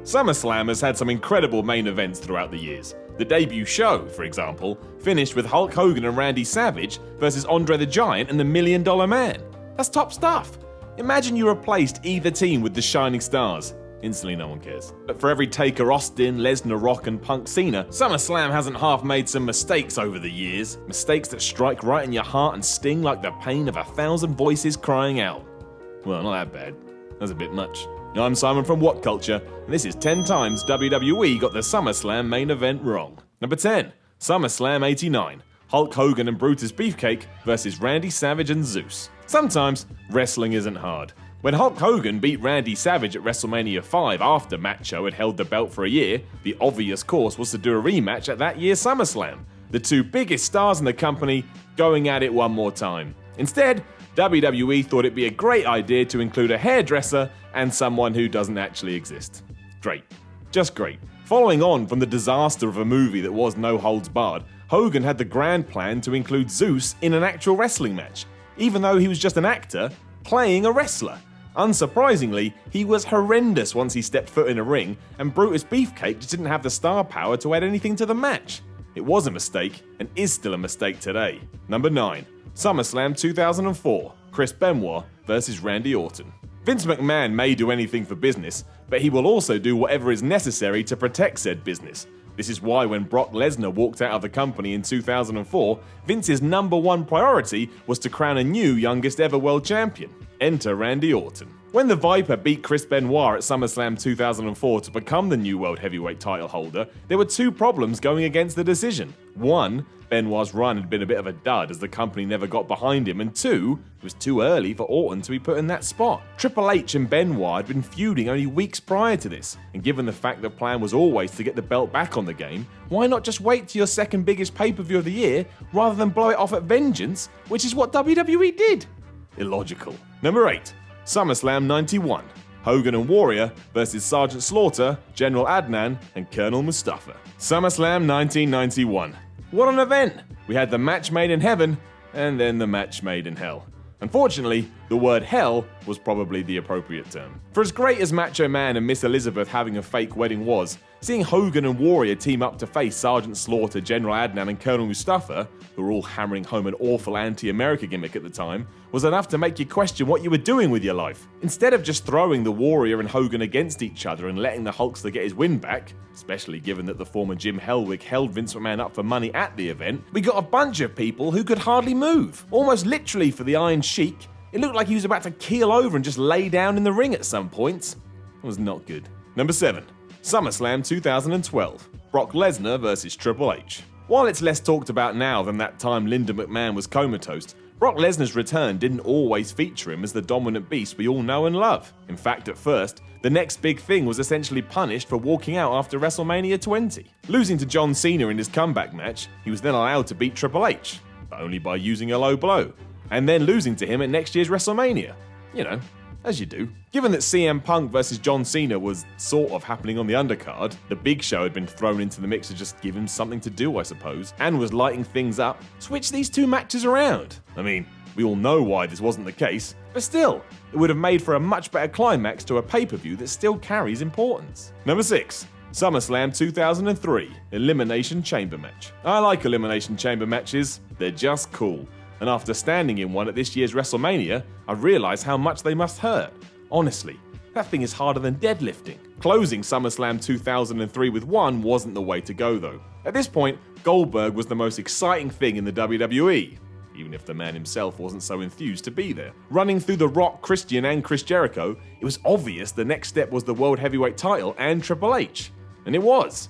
SummerSlam has had some incredible main events throughout the years. The debut show, for example, finished with Hulk Hogan and Randy Savage versus Andre the Giant and the $1 Million Man. That's top stuff. Imagine you replaced either team with the Shining Stars. Instantly no one cares. But for every Taker Austin, Lesnar Rock and Punk Cena, SummerSlam hasn't half made some mistakes over the years. Mistakes that strike right in your heart and sting like the pain of 1,000 voices crying out. Well, not that bad. That's a bit much. I'm Simon from WhatCulture, and this is 10 times WWE got the SummerSlam main event wrong. Number 10, SummerSlam 89. Hulk Hogan and Brutus Beefcake versus Randy Savage and Zeus. Sometimes, wrestling isn't hard. When Hulk Hogan beat Randy Savage at WrestleMania 5 after Macho had held the belt for a year, the obvious course was to do a rematch at that year's SummerSlam. The two biggest stars in the company going at it one more time. Instead, WWE thought it'd be a great idea to include a hairdresser and someone who doesn't actually exist. Great. Just great. Following on from the disaster of a movie that was No Holds Barred, Hogan had the grand plan to include Zeus in an actual wrestling match, even though he was just an actor playing a wrestler. Unsurprisingly, he was horrendous once he stepped foot in a ring, and Brutus Beefcake just didn't have the star power to add anything to the match. It was a mistake, and is still a mistake today. Number 9. SummerSlam 2004. Chris Benoit versus Randy Orton. Vince McMahon may do anything for business, but he will also do whatever is necessary to protect said business. This is why when Brock Lesnar walked out of the company in 2004, Vince's number one priority was to crown a new youngest ever world champion. Enter Randy Orton. When the Viper beat Chris Benoit at SummerSlam 2004 to become the new World Heavyweight title holder, there were two problems going against the decision. One, Benoit's run had been a bit of a dud as the company never got behind him, and two, it was too early for Orton to be put in that spot. Triple H and Benoit had been feuding only weeks prior to this, and given the fact the plan was always to get the belt back on the game, why not just wait to your second biggest pay-per-view of the year rather than blow it off at Vengeance, which is what WWE did? Illogical. Number 8. SummerSlam 91. Hogan and Warrior versus Sergeant Slaughter, General Adnan, and Colonel Mustafa. SummerSlam 1991. What an event! We had the match made in heaven, and then the match made in hell. Unfortunately, the word hell was probably the appropriate term. For as great as Macho Man and Miss Elizabeth having a fake wedding was, seeing Hogan and Warrior team up to face Sergeant Slaughter, General Adnan, and Colonel Mustafa, who were all hammering home an awful anti-America gimmick at the time, was enough to make you question what you were doing with your life. Instead of just throwing the Warrior and Hogan against each other and letting the Hulkster get his win back, especially given that the former Jim Hellwig held Vince McMahon up for money at the event, we got a bunch of people who could hardly move. Almost literally for the Iron Sheik, it looked like he was about to keel over and just lay down in the ring at some points. It was not good. Number 7. SummerSlam 2012. Brock Lesnar versus Triple H. While it's less talked about now than that time Linda McMahon was comatose, Brock Lesnar's return didn't always feature him as the dominant beast we all know and love. In fact, at first, the next big thing was essentially punished for walking out after WrestleMania 20. Losing to John Cena in his comeback match, he was then allowed to beat Triple H, but only by using a low blow, and then losing to him at next year's WrestleMania. You know, as you do. Given that CM Punk versus John Cena was sort of happening on the undercard, the Big Show had been thrown into the mix to just give him something to do, I suppose, and was lighting things up. Switch these two matches around. I mean, we all know why this wasn't the case, but still, it would have made for a much better climax to a pay-per-view that still carries importance. Number 6. SummerSlam 2003. Elimination Chamber Match. I like Elimination Chamber matches, they're just cool. And after standing in one at this year's WrestleMania, I realised how much they must hurt. Honestly, that thing is harder than deadlifting. Closing SummerSlam 2003 with one wasn't the way to go though. At this point, Goldberg was the most exciting thing in the WWE, even if the man himself wasn't so enthused to be there. Running through The Rock, Christian and Chris Jericho, it was obvious the next step was the World Heavyweight title and Triple H. And it was.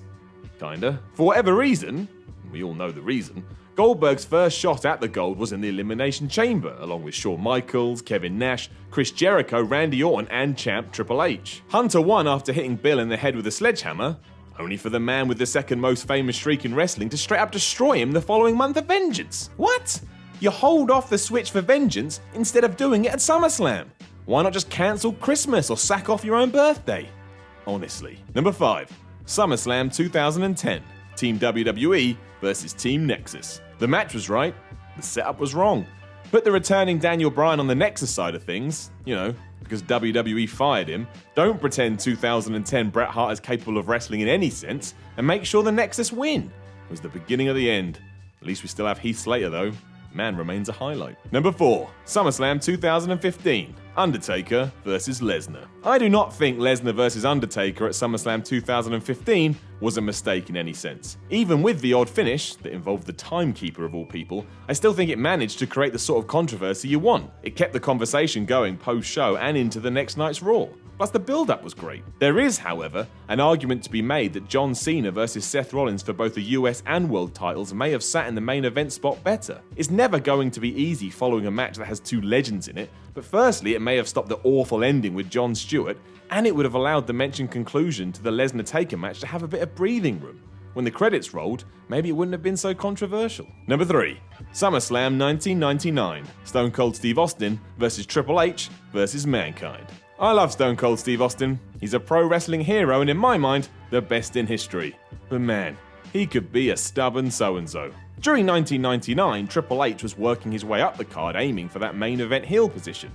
Kinda. For whatever reason, we all know the reason, Goldberg's first shot at the gold was in the Elimination Chamber, along with Shawn Michaels, Kevin Nash, Chris Jericho, Randy Orton, and champ Triple H. Hunter won after hitting Bill in the head with a sledgehammer, only for the man with the second most famous streak in wrestling to straight up destroy him the following month at Vengeance. What? You hold off the switch for Vengeance instead of doing it at SummerSlam. Why not just cancel Christmas or sack off your own birthday? Honestly. Number 5. SummerSlam 2010. Team WWE versus Team NEXUS. The match was right, the setup was wrong. Put the returning Daniel Bryan on the NEXUS side of things, because WWE fired him, don't pretend 2010 Bret Hart is capable of wrestling in any sense, and make sure the Nexus win. It was the beginning of the end. At least we still have Heath Slater though. Man remains a highlight. Number 4. SummerSlam 2015. Undertaker vs Lesnar. I do not think Lesnar vs Undertaker at SummerSlam 2015 was a mistake in any sense. Even with the odd finish that involved the timekeeper of all people, I still think it managed to create the sort of controversy you want. It kept the conversation going post-show and into the next night's Raw. Plus the build-up was great. There is, however, an argument to be made that John Cena versus Seth Rollins for both the US and World titles may have sat in the main event spot better. It's never going to be easy following a match that has two legends in it, but firstly it may have stopped the awful ending with Jon Stewart, and it would have allowed the mentioned conclusion to the Lesnar-Taker match to have a bit of breathing room. When the credits rolled, maybe it wouldn't have been so controversial. Number 3. SummerSlam 1999. Stone Cold Steve Austin versus Triple H versus Mankind. I love Stone Cold Steve Austin. He's a pro wrestling hero and in my mind, the best in history. But man, he could be a stubborn so-and-so. During 1999, Triple H was working his way up the card aiming for that main event heel position,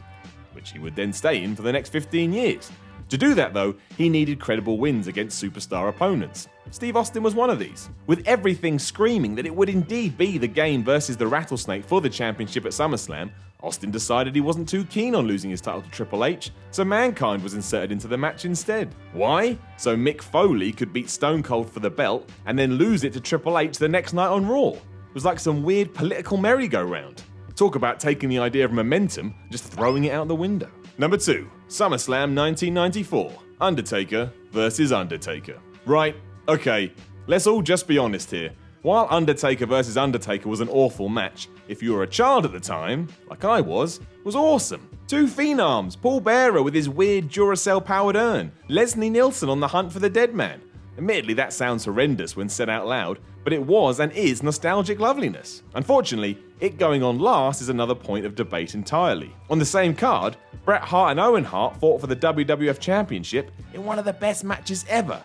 which he would then stay in for the next 15 years. To do that though, he needed credible wins against superstar opponents. Steve Austin was one of these. With everything screaming that it would indeed be the Game versus the Rattlesnake for the championship at SummerSlam, Austin decided he wasn't too keen on losing his title to Triple H, so Mankind was inserted into the match instead. Why? So Mick Foley could beat Stone Cold for the belt and then lose it to Triple H the next night on Raw. It was like some weird political merry-go-round. Talk about taking the idea of momentum and just throwing it out the window. Number 2. SummerSlam 1994. Undertaker vs Undertaker. Right, okay, let's all just be honest here. While Undertaker vs Undertaker was an awful match, if you were a child at the time, like I was awesome. Two phenoms, Paul Bearer with his weird Duracell-powered urn, Leslie Nielsen on the hunt for the dead man. Admittedly, that sounds horrendous when said out loud, but it was and is nostalgic loveliness. Unfortunately, it going on last is another point of debate entirely. On the same card, Bret Hart and Owen Hart fought for the WWF Championship in one of the best matches ever.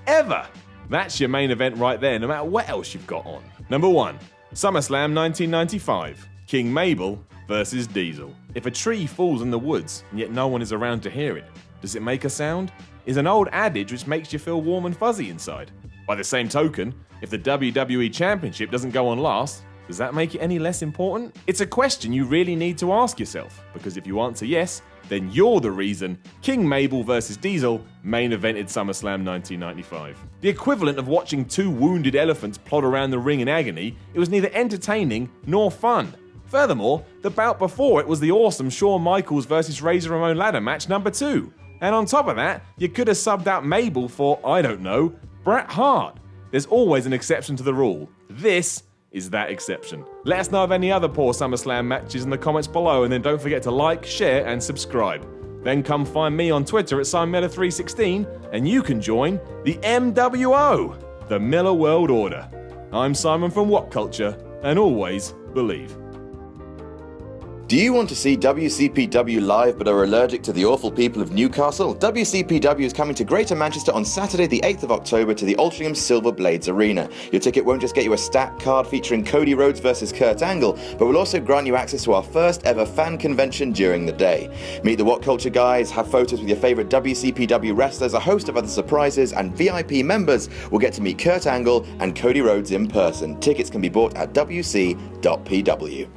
Ever! That's your main event right there, no matter what else you've got on. Number 1. SummerSlam 1995. King Mabel vs Diesel. If a tree falls in the woods and yet no one is around to hear it, does it make a sound? Is an old adage which makes you feel warm and fuzzy inside. By the same token, if the WWE Championship doesn't go on last, does that make it any less important? It's a question you really need to ask yourself, because if you answer yes, then you're the reason King Mabel vs Diesel main evented SummerSlam 1995. The equivalent of watching two wounded elephants plod around the ring in agony, it was neither entertaining nor fun. Furthermore, the bout before it was the awesome Shawn Michaels vs Razor Ramon ladder match number 2. And on top of that, you could have subbed out Mabel for, I don't know, Bret Hart. There's always an exception to the rule. This is that exception. Let us know of any other poor SummerSlam matches in the comments below, and then don't forget to like, share, and subscribe. Then come find me on Twitter at SimonMiller316, and you can join the MWO, the Miller World Order. I'm Simon from WhatCulture, and always believe. Do you want to see WCPW live but are allergic to the awful people of Newcastle? WCPW is coming to Greater Manchester on Saturday the 8th of October to the Altrincham Silver Blades Arena. Your ticket won't just get you a stat card featuring Cody Rhodes versus Kurt Angle, but will also grant you access to our first ever fan convention during the day. Meet the WhatCulture guys, have photos with your favourite WCPW wrestlers, a host of other surprises, and VIP members will get to meet Kurt Angle and Cody Rhodes in person. Tickets can be bought at wc.pw.